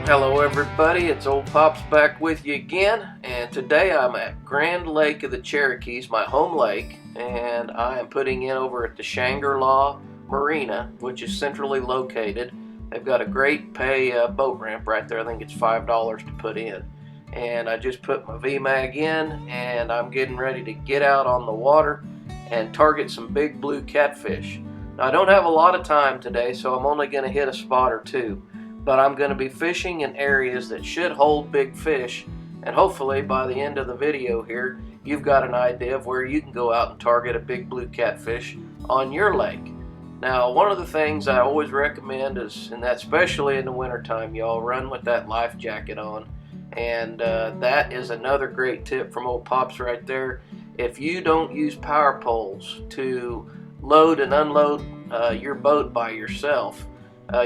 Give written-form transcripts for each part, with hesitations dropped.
Hello everybody, it's Ole Pops back with you again, and today I'm at Grand Lake of the Cherokees, my home lake, and I am putting in over at the Shangri-La Marina, which is centrally located. They've got a great pay boat ramp right there. I think it's $5 to put in. And I just put my VMAG in, and I'm getting ready to get out on the water and target some big blue catfish. Now I don't have a lot of time today, so I'm only going to hit a spot or two. But I'm going to be fishing in areas that should hold big fish, and hopefully by the end of the video here you've got an idea of where you can go out and target a big blue catfish on your lake. Now, one of the things I always recommend is, and that especially in the wintertime, y'all run with that life jacket on, and that is another great tip from Ole Pops right there. If you don't use power poles to load and unload your boat by yourself,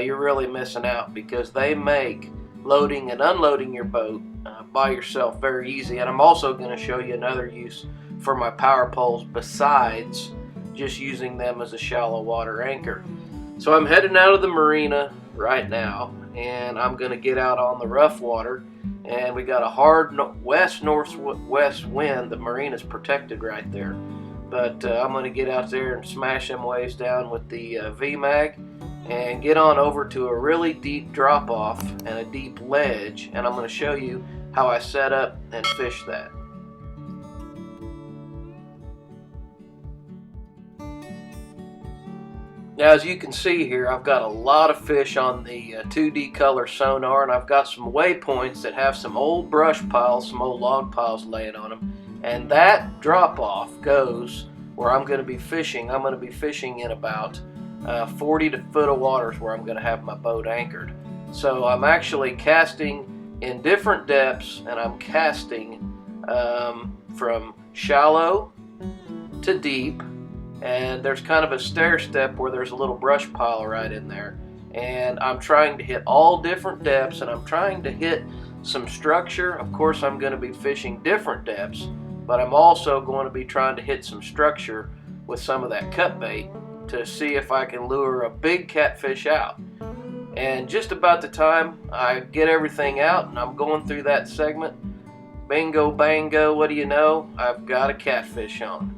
you're really missing out, because they make loading and unloading your boat by yourself very easy. And I'm also going to show you another use for my power poles besides just using them as a shallow water anchor. So I'm heading out of the marina right now, and I'm going to get out on the rough water, and we got a hard west-northwest wind. The marina's protected right there, but I'm going to get out there and smash them waves down with the VMAG and get on over to a really deep drop off and a deep ledge, and I'm going to show you how I set up and fish that. Now, as you can see here, I've got a lot of fish on the 2D color sonar, and I've got some waypoints that have some old brush piles, some old log piles laying on them, and that drop off goes where I'm going to be fishing. I'm going to be fishing in about 40 foot of water is where I'm going to have my boat anchored. So I'm actually casting in different depths, and I'm casting from shallow to deep, and there's kind of a stair step where there's a little brush pile right in there, and I'm trying to hit all different depths, and I'm trying to hit some structure. Of course, I'm going to be fishing different depths, but I'm also going to be trying to hit some structure with some of that cut bait to see if I can lure a big catfish out. And just about the time I get everything out and I'm going through that segment, bingo bango, what do you know, I've got a catfish on.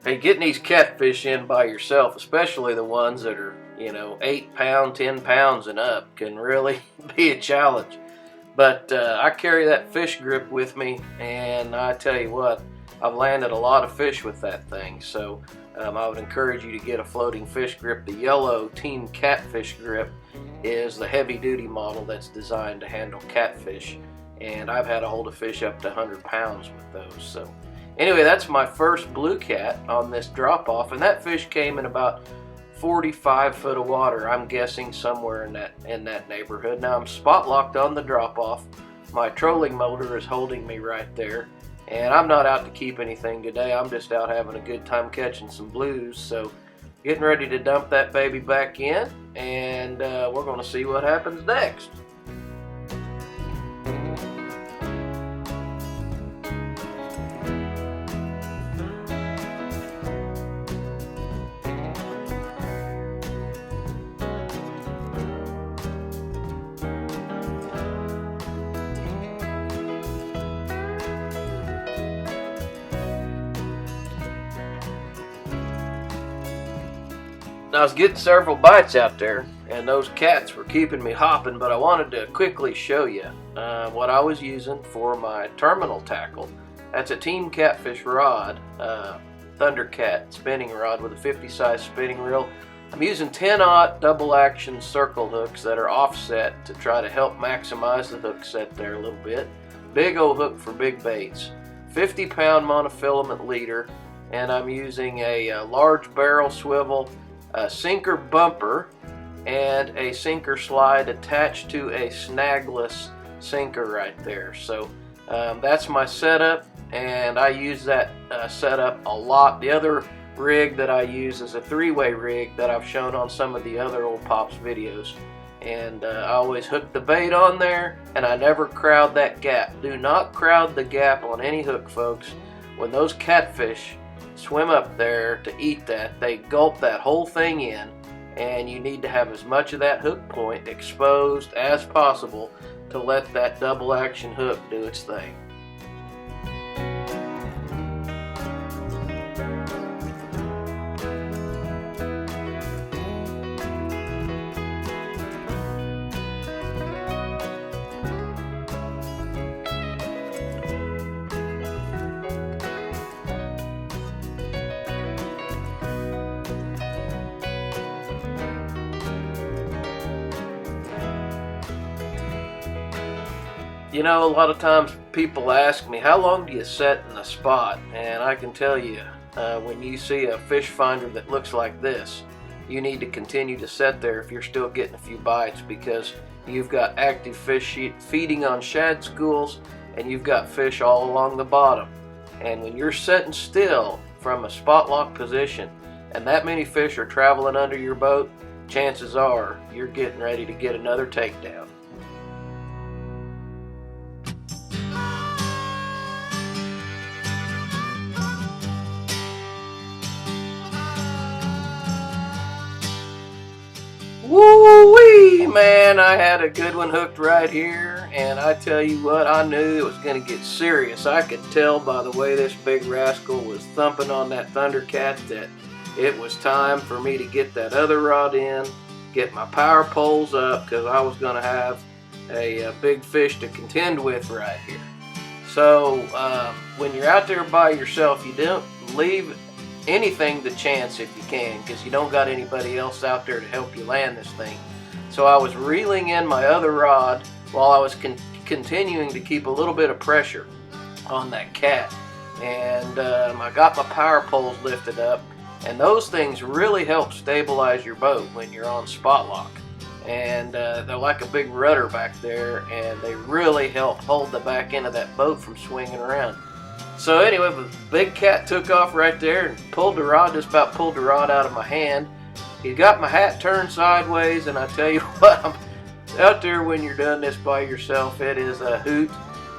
Hey, getting these catfish in by yourself, especially the ones that are, 8 pounds, 10 pounds and up, can really be a challenge. But I carry that fish grip with me, and I tell you what, I've landed a lot of fish with that thing. So I would encourage you to get a floating fish grip. The yellow Team Catfish grip is the heavy duty model that's designed to handle catfish, and I've had a hold of fish up to 100 pounds with those. So anyway, that's my first blue cat on this drop off, and that fish came in about 45 foot of water. I'm guessing somewhere in that neighborhood. Now I'm spot locked on the drop off. My trolling motor is holding me right there, and I'm not out to keep anything today. I'm just out having a good time catching some blues. So getting ready to dump that baby back in, and we're going to see what happens next. Now, I was getting several bites out there, and those cats were keeping me hopping, but I wanted to quickly show you what I was using for my terminal tackle. That's a Team Catfish rod, Thundercat spinning rod with a 50 size spinning reel. I'm using 10/0 double action circle hooks that are offset to try to help maximize the hook set there a little bit. Big old hook for big baits. 50-pound monofilament leader, and I'm using a large barrel swivel, a sinker bumper, and a sinker slide attached to a snagless sinker right there. So that's my setup, and I use that setup a lot. The other rig that I use is a 3-way rig that I've shown on some of the other Ole Pops videos, and I always hook the bait on there, and I never crowd that gap. Do not crowd the gap on any hook, folks. When those catfish swim up there to eat that, they gulp that whole thing in, and you need to have as much of that hook point exposed as possible to let that double action hook do its thing. You know, a lot of times people ask me, how long do you set in a spot? And I can tell you, when you see a fish finder that looks like this, you need to continue to set there if you're still getting a few bites, because you've got active fish feeding on shad schools, and you've got fish all along the bottom. And when you're setting still from a spot lock position, and that many fish are traveling under your boat, chances are you're getting ready to get another takedown. Woo-wee, man, I had a good one hooked right here, and I tell you what, I knew it was going to get serious. I could tell by the way this big rascal was thumping on that Thundercat that it was time for me to get that other rod in, get my power poles up, because I was going to have a big fish to contend with right here. So when you're out there by yourself, you don't leave anything to chance if you can, because you don't got anybody else out there to help you land this thing. So I was reeling in my other rod while I was continuing to keep a little bit of pressure on that cat, and I got my power poles lifted up, and those things really help stabilize your boat when you're on spot lock, and they're like a big rudder back there, and they really help hold the back end of that boat from swinging around. So anyway, the big cat took off right there and pulled the rod, just about pulled the rod out of my hand. He got my hat turned sideways, and I tell you what, I'm out there when you're doing this by yourself, it is a hoot,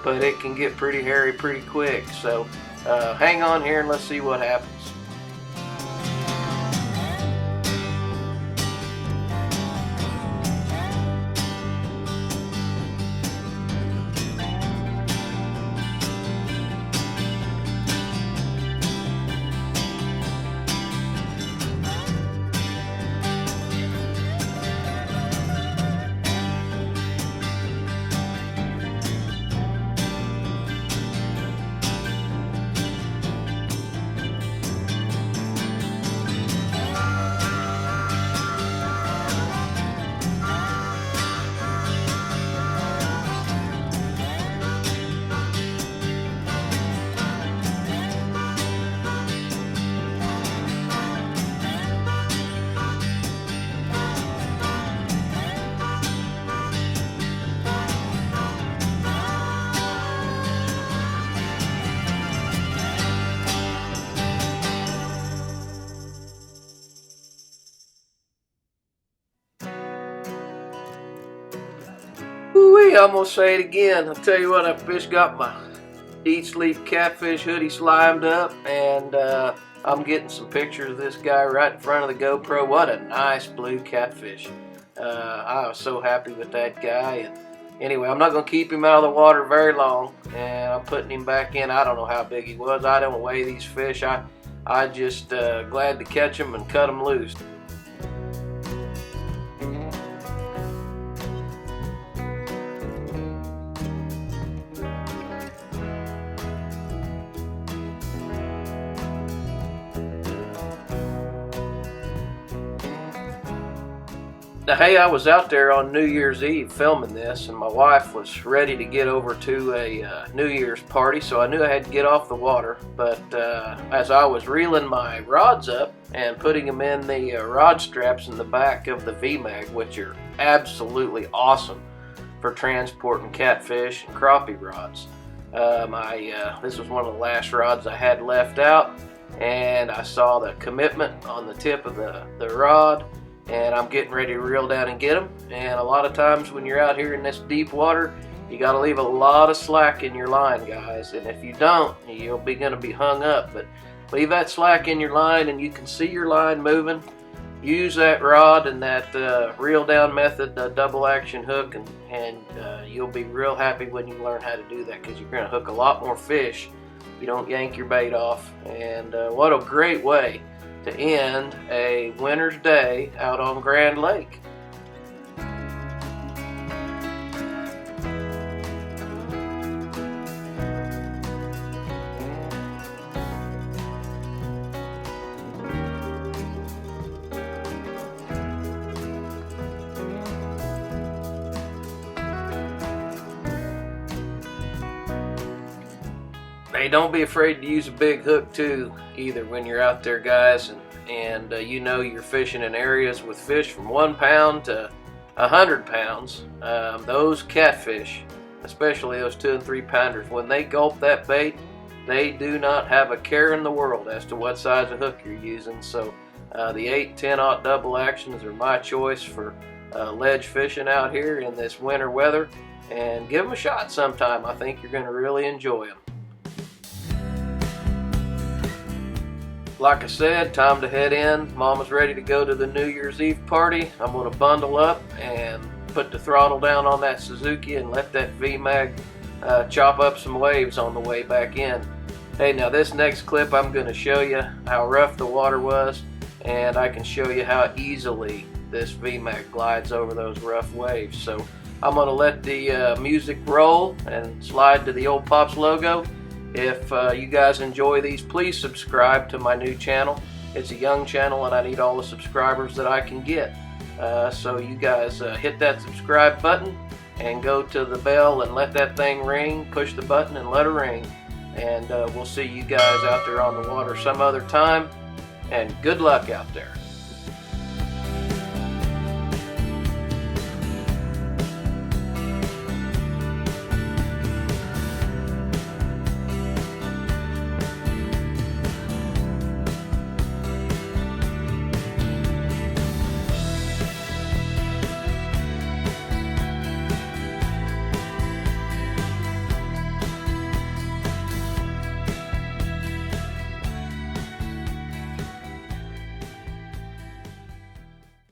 but it can get pretty hairy pretty quick. So hang on here and let's see what happens. I'm gonna say it again. I'll tell you what, I fish got my Eat Sleep Catfish hoodie slimed up, and I'm getting some pictures of this guy right in front of the GoPro. What a nice blue catfish. I was so happy with that guy. And anyway, I'm not gonna keep him out of the water very long, and I'm putting him back in. I don't know how big he was. I don't weigh these fish. I just glad to catch them and cut them loose. Now, hey, I was out there on New Year's Eve filming this, and my wife was ready to get over to a New Year's party, so I knew I had to get off the water. But as I was reeling my rods up and putting them in the rod straps in the back of the VMAG, which are absolutely awesome for transporting catfish and crappie rods, this was one of the last rods I had left out, and I saw the commitment on the tip of the rod, and I'm getting ready to reel down and get them. And a lot of times when you're out here in this deep water, you got to leave a lot of slack in your line, guys, and if you don't, you're going to be hung up. But leave that slack in your line, and you can see your line moving. Use that rod and that reel down method, double action hook, and you'll be real happy when you learn how to do that, because you're going to hook a lot more fish if you don't yank your bait off. And what a great way to end a winter's day out on Grand Lake. Hey, don't be afraid to use a big hook too either when you're out there, guys, and you know you're fishing in areas with fish from 1 pound to 100 pounds. Those catfish, especially those 2 and 3 pounders, when they gulp that bait, they do not have a care in the world as to what size of hook you're using. So the 8-10-aught double actions are my choice for ledge fishing out here in this winter weather, and give them a shot sometime. I think you're going to really enjoy them. Like I said, time to head in. Mama's ready to go to the New Year's Eve party. I'm going to bundle up and put the throttle down on that Suzuki and let that VMAG chop up some waves on the way back in. Hey, now this next clip I'm going to show you how rough the water was, and I can show you how easily this VMAG glides over those rough waves. So I'm going to let the music roll and slide to the Ole Pops logo. If you guys enjoy these, please subscribe to my new channel. It's a young channel, and I need all the subscribers that I can get. So you guys hit that subscribe button and go to the bell and let that thing ring. Push the button and let it ring. And we'll see you guys out there on the water some other time. And good luck out there.